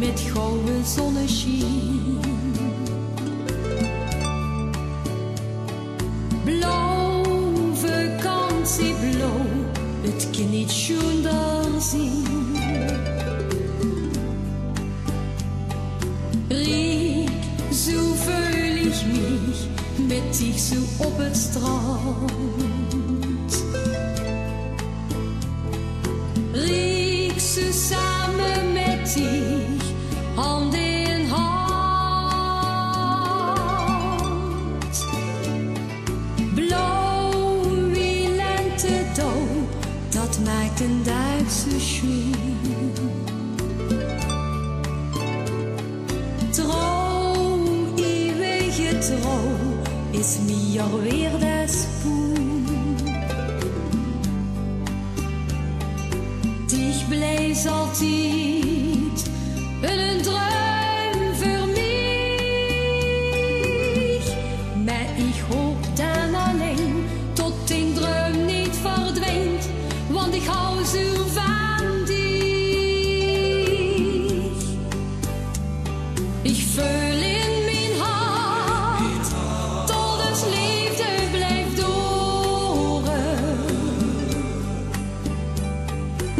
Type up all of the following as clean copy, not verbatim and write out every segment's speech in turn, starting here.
met gouden zonneschien. Blauw, vakantieblauw, het kan niet schöner zien. Riek, zo voel ik mich met dich zo op het strand. Riek, zo samen met dich, hand in hand. Blauw wie lentedauw, dat maakt een dag zo schön. Trouw, eeuwige trouw, is mir weer das Spoen. Dich bleef altijd een droom voor mij. Maar ik hoop dan alleen tot die droom niet verdwijnt, want ik hou zo van dich. Ik voel in mijn hart tot het liefde blijft doren.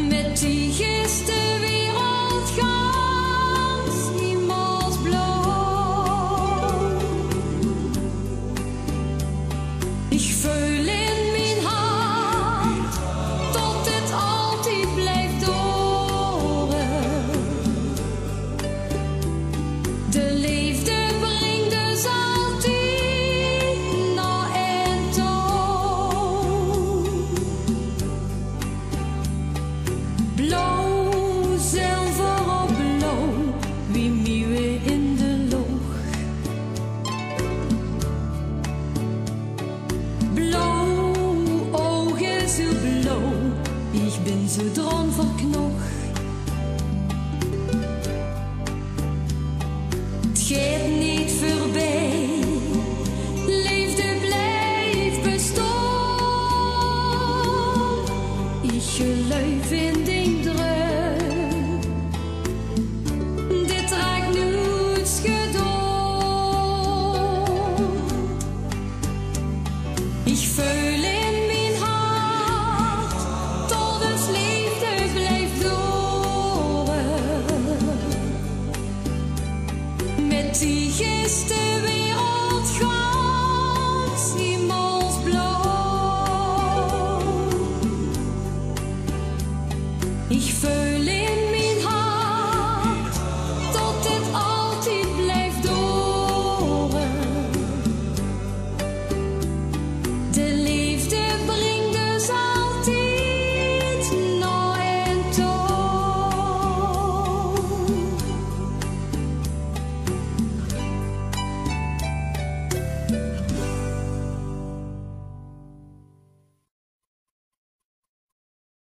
Met dich is de wereld gans hemelsblauw. Ik voel in mijn hart tot het altijd blijft doren. De liefde brengt dus altijd naar en toe. Blauw, zilver op blauw, wie meeuwen in de lucht. Blauw, ogen zo blauw, ik ben zo dran verknocht. Het gaat niet voorbij, liefde blijft bestaan. Ik geloof in die droom, dit raakt nooit gedaan. Ik voel in mijn hart tot het liefde blijft doren. Met dich is de wereld gans hemelsblauw. Ik voel